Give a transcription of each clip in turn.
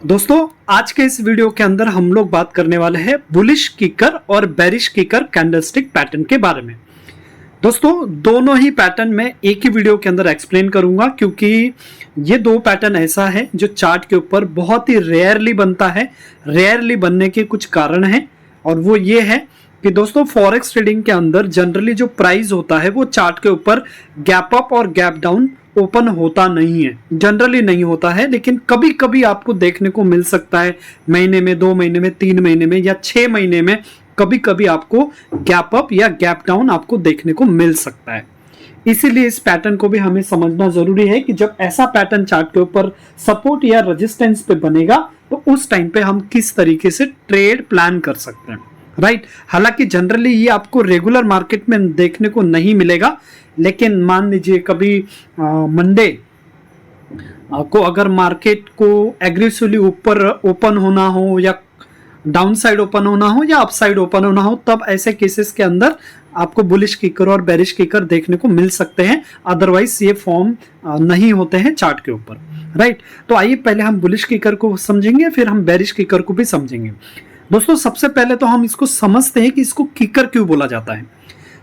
दोस्तों आज के इस वीडियो के अंदर हम लोग बात करने वाले हैं बुलिश किकर और बेरिश किकर कैंडलस्टिक पैटर्न के बारे में। दोस्तों दोनों ही पैटर्न मैं एक ही वीडियो के अंदर एक्सप्लेन करूंगा क्योंकि ये दो पैटर्न ऐसा है जो चार्ट के ऊपर बहुत ही रेयरली बनता है। रेयरली बनने के कुछ कारण हैं और वो ये है कि दोस्तों फॉरेक्स ट्रेडिंग के अंदर जनरली जो प्राइस होता है वो चार्ट के ऊपर गैप अप और गैप डाउन ओपन होता नहीं है, जनरली नहीं होता है, लेकिन कभी कभी आपको देखने को मिल सकता है महीने में, 2 महीने में, 3 महीने में या 6 महीने में कभी कभी आपको गैप अप या गैप डाउन आपको देखने को मिल सकता है। इसीलिए इस पैटर्न को भी हमें समझना जरूरी है कि जब ऐसा पैटर्न चार्ट के ऊपर सपोर्ट या रेजिस्टेंस पे बनेगा तो उस टाइम पे हम किस तरीके से ट्रेड प्लान कर सकते हैं, राइट। हालांकि जनरली ये आपको रेगुलर मार्केट में देखने को नहीं मिलेगा, लेकिन मान लीजिए कभी मंडे को अगर मार्केट को एग्रेसिवली ऊपर ओपन होना हो या डाउन साइड ओपन होना हो या अप साइड ओपन होना हो, तब ऐसे केसेस के अंदर आपको बुलिश किकर और बेरिश किकर देखने को मिल सकते हैं। अदरवाइज ये फॉर्म नहीं होते हैं चार्ट के ऊपर, राइट। तो आइए पहले हम बुलिश किकर को समझेंगे, फिर हम बेरिश किकर को भी समझेंगे। दोस्तों सबसे पहले तो हम इसको समझते हैं कि इसको किकर क्यों बोला जाता है।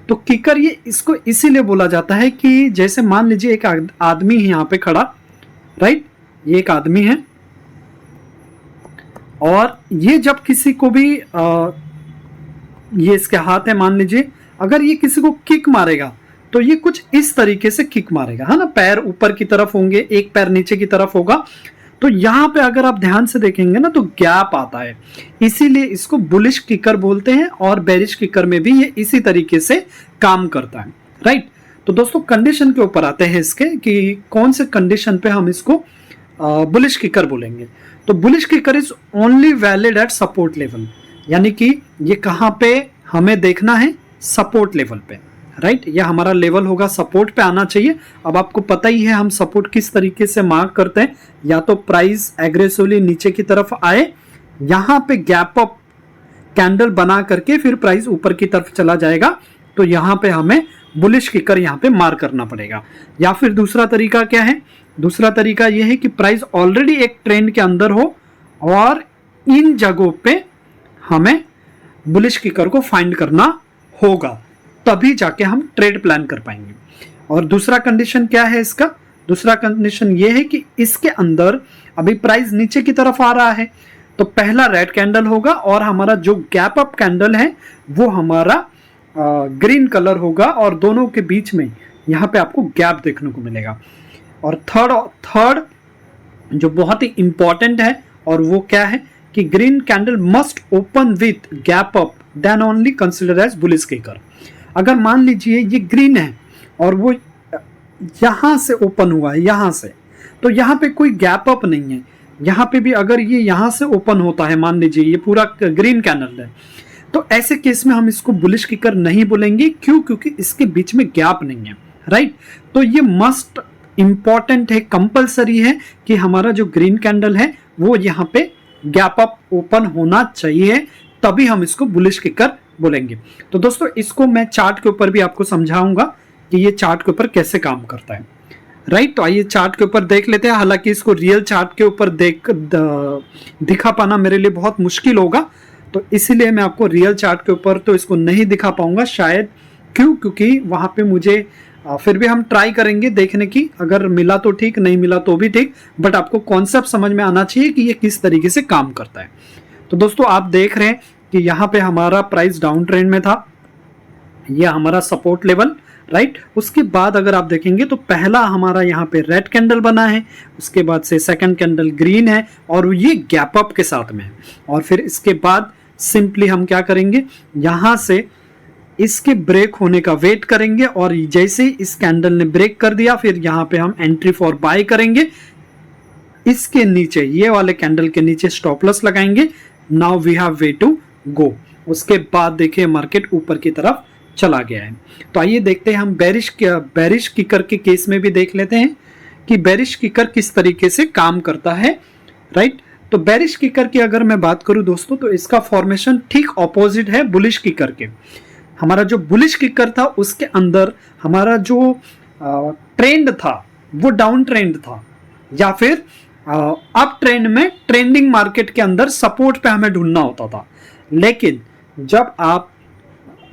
तो किकर ये इसको इसीलिए बोला जाता है कि जैसे मान लीजिए एक आदमी है यहाँ पे खड़ा, राइट, ये एक आदमी है और ये जब किसी को भी ये इसके हाथ है, मान लीजिए अगर ये किसी को किक मारेगा तो ये कुछ इस तरीके से किक मारेगा, है ना। पैर ऊपर की तरफ होंगे, एक पैर नीचे की तरफ होगा। तो यहाँ पे अगर आप ध्यान से देखेंगे ना तो गैप आता है, इसीलिए इसको बुलिश किकर बोलते हैं और बेरिश किकर में भी ये इसी तरीके से काम करता है, राइट। तो दोस्तों कंडीशन के ऊपर आते हैं इसके कि कौन से कंडीशन पे हम इसको बुलिश किकर बोलेंगे। तो bullish kicker is only valid eight support level, यानी कि ये कहाँ पे हमें देखना है, सपोर्ट लेवल पे, राइट। यह हमारा लेवल होगा, सपोर्ट पे आना चाहिए। अब आपको पता ही है हम सपोर्ट किस तरीके से मार्क करते हैं, या तो प्राइस एग्रेसिवली नीचे की तरफ आए, यहां पे गैप अप कैंडल बना करके फिर प्राइस ऊपर की तरफ चला जाएगा, तो यहां पे हमें बुलिश किकर यहां पे मार्क करना पड़ेगा। या फिर दूसरा तरीका क्या है, दूसरा तरीका यह है कि प्राइस ऑलरेडी एक ट्रेंड के अंदर हो और इन जगहों पे हमें बुलिश किकर को फाइंड करना होगा, तभी जाके हम ट्रेड प्लान कर पाएंगे। और दूसरा कंडीशन क्या है इसका, दूसरा कंडीशन ये है कि इसके अंदर अभी प्राइस नीचे की तरफ आ रहा है तो पहला रेड कैंडल होगा और हमारा जो गैप अप कैंडल है वो हमारा ग्रीन कलर होगा और दोनों के बीच में यहाँ पे आपको गैप देखने को मिलेगा। और थर्ड जो बहुत ही इंपॉर्टेंट है और वो क्या है कि green candle must open with gap up, then only consider as bullish kicker. अगर मान लीजिए ये ग्रीन है और वो यहां से ओपन हुआ है, यहां से, तो यहां पे कोई गैप अप नहीं है, यहां पे भी अगर ये यहां से ओपन होता है, मान लीजिए ये पूरा ग्रीन कैंडल है, तो ऐसे केस में हम इसको बुलिश किकर नहीं बोलेंगे। क्यों? क्योंकि इसके बीच में गैप नहीं है, राइट। तो ये मस्ट इंपॉर्टेंट है, कंपल्सरी है कि हमारा जो ग्रीन कैंडल है वो यहाँ पे गैप अप ओपन होना चाहिए, तभी हम इसको बुलिश किकर बोलेंगे। तो दोस्तों इसको मैं चार्ट के ऊपर भी आपको समझाऊंगा कि ये चार्ट के ऊपर कैसे काम करता है, राइट। तो आइए चार्ट के ऊपर देख लेते हैं। हालांकि इसको रियल चार्ट के ऊपर दिखा पाना मेरे लिए बहुत मुश्किल होगा, तो इसीलिए मैं आपको रियल चार्ट के ऊपर तो इसको नहीं दिखा पाऊंगा शायद। क्यों? क्योंकि वहां पे मुझे फिर भी हम ट्राई करेंगे देखने की, अगर मिला तो ठीक, नहीं मिला तो भी ठीक, बट आपको कॉन्सेप्ट समझ में आना चाहिए कि ये किस तरीके से काम करता है। तो दोस्तों आप देख रहे हैं कि यहाँ पे हमारा प्राइस डाउन ट्रेंड में था, ये हमारा सपोर्ट लेवल, राइट। उसके बाद अगर आप देखेंगे तो पहला हमारा यहाँ पे रेड कैंडल बना है, उसके बाद से सेकंड कैंडल ग्रीन है और ये गैप अप के साथ में है। और फिर इसके बाद सिंपली हम क्या करेंगे, यहाँ से इसके ब्रेक होने का वेट करेंगे और जैसे इस कैंडल ने ब्रेक कर दिया फिर यहाँ पे हम एंट्री फॉर बाय करेंगे। इसके नीचे, ये वाले कैंडल के नीचे स्टॉप लॉस लगाएंगे। Now we have way to go. उसके बाद देखिए मार्केट ऊपर की तरफ चला गया है। तो आइए देखते हैं हम बेरिश किकर के केस में भी देख लेते हैं कि बेरिश किकर किस तरीके से काम करता है, राइट। तो बेरिश किकर की अगर मैं बात करूं दोस्तों तो इसका फॉर्मेशन ठीक ऑपोजिट है बुलिश किकर के। हमारा जो बुलिश किकर था उसके अंदर हमारा जो ट्रेंड था वो डाउन ट्रेंड था, या फिर अप ट्रेंड में ट्रेंडिंग मार्केट के अंदर सपोर्ट पे हमें ढूंढना होता था, लेकिन जब आप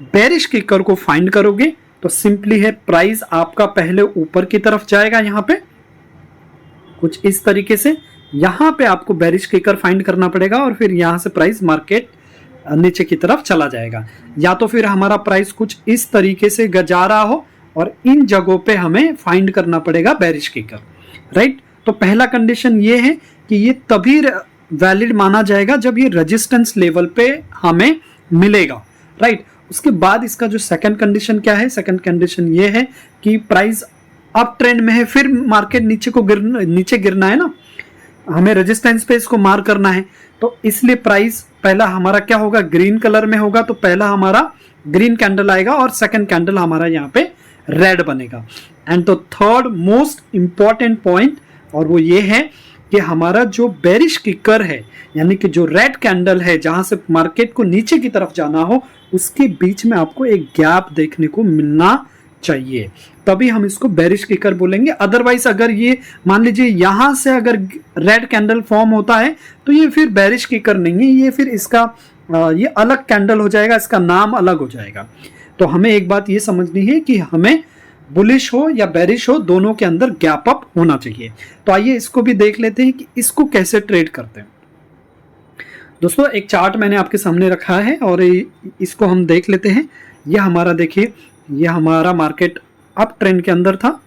बेरिश किकर को फाइंड करोगे तो सिंपली है प्राइस आपका पहले ऊपर की तरफ जाएगा, यहां पे कुछ इस तरीके से, यहां पे आपको बेरिश किकर फाइंड करना पड़ेगा और फिर यहां से प्राइस मार्केट नीचे की तरफ चला जाएगा, या तो फिर हमारा प्राइस कुछ इस तरीके से जा रहा हो और इन जगहों पे हमें फाइंड करना पड़ेगा बेरिश किकर, राइट। तो पहला कंडीशन ये है कि ये तभी वैलिड माना जाएगा जब ये रेजिस्टेंस लेवल पे हमें मिलेगा, राइट। उसके बाद इसका जो सेकंड कंडीशन क्या है, सेकंड कंडीशन ये है कि प्राइस अप ट्रेंड में है, फिर मार्केट नीचे गिरना है ना, हमें रेजिस्टेंस पे इसको मार करना है, तो इसलिए प्राइस पहला हमारा क्या होगा, ग्रीन कलर में होगा, तो पहला हमारा ग्रीन कैंडल आएगा और सेकंड कैंडल हमारा यहाँ पे रेड बनेगा। एंड तो थर्ड मोस्ट इंपॉर्टेंट पॉइंट, और वो ये है कि हमारा जो बेरिश किकर है, यानी कि जो रेड कैंडल है जहां से मार्केट को नीचे की तरफ जाना हो, उसके बीच में आपको एक गैप देखने को मिलना चाहिए, तभी हम इसको बेरिश किकर बोलेंगे। अदरवाइज अगर ये मान लीजिए यहां से अगर रेड कैंडल फॉर्म होता है तो ये फिर बेरिश किकर नहीं है, ये फिर इसका ये अलग कैंडल हो जाएगा, इसका नाम अलग हो जाएगा। तो हमें एक बात ये समझनी है कि हमें बुलिश हो या बेरिश हो, दोनों के अंदर गैप अप होना चाहिए। तो आइए इसको भी देख लेते हैं कि इसको कैसे ट्रेड करते हैं। दोस्तों एक चार्ट मैंने आपके सामने रखा है और इसको हम देख लेते हैं। यह हमारा देखिए, यह हमारा मार्केट अप ट्रेंड के अंदर था,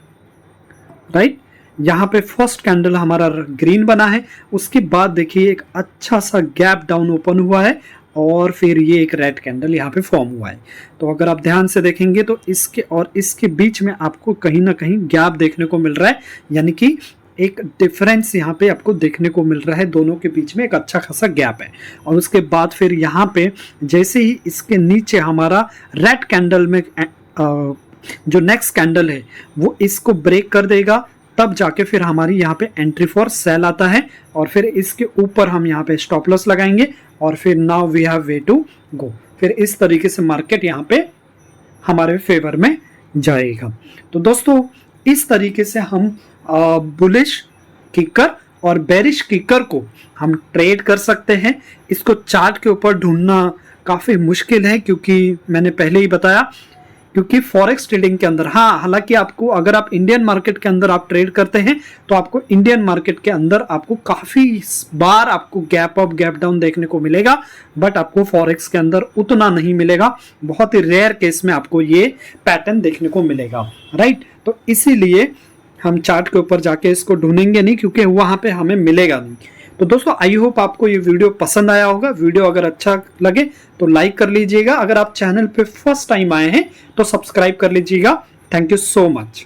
राइट। यहाँ पे फर्स्ट कैंडल हमारा ग्रीन बना है, उसके बाद देखिए एक अच्छा सा गैप डाउन ओपन हुआ है और फिर ये एक रेड कैंडल यहाँ पे फॉर्म हुआ है। तो अगर आप ध्यान से देखेंगे तो इसके और इसके बीच में आपको कहीं ना कहीं गैप देखने को मिल रहा है, यानी कि एक डिफरेंस यहाँ पे आपको देखने को मिल रहा है, दोनों के बीच में एक अच्छा खासा गैप है। और उसके बाद फिर यहाँ पे जैसे ही इसके नीचे हमारा रेड कैंडल में जो नेक्स्ट कैंडल है वो इसको ब्रेक कर देगा, तब जाके फिर हमारी यहाँ पे एंट्री फॉर सेल आता है और फिर इसके ऊपर हम यहाँ पे स्टॉप लॉस लगाएंगे और फिर now we have way to go. फिर इस तरीके से मार्केट यहाँ पे हमारे फेवर में जाएगा। तो दोस्तों इस तरीके से हम बुलिश किकर और बेरिश किकर को हम ट्रेड कर सकते हैं। इसको चार्ट के ऊपर ढूंढना काफ़ी मुश्किल है, क्योंकि मैंने पहले ही बताया, क्योंकि फॉरेक्स ट्रेडिंग के अंदर, हाँ हालांकि आपको अगर आप इंडियन मार्केट के अंदर आप ट्रेड करते हैं तो आपको इंडियन मार्केट के अंदर आपको काफ़ी बार आपको गैप अप गैप डाउन देखने को मिलेगा, बट आपको फॉरेक्स के अंदर उतना नहीं मिलेगा। बहुत ही रेयर केस में आपको ये पैटर्न देखने को मिलेगा, राइट। तो इसीलिए हम चार्ट के ऊपर जाके इसको ढूंढेंगे नहीं, क्योंकि वहां पे हमें मिलेगा नहीं। तो दोस्तों आई होप आपको ये वीडियो पसंद आया होगा। वीडियो अगर अच्छा लगे तो लाइक कर लीजिएगा, अगर आप चैनल पे फर्स्ट टाइम आए हैं तो सब्सक्राइब कर लीजिएगा। Thank you so much.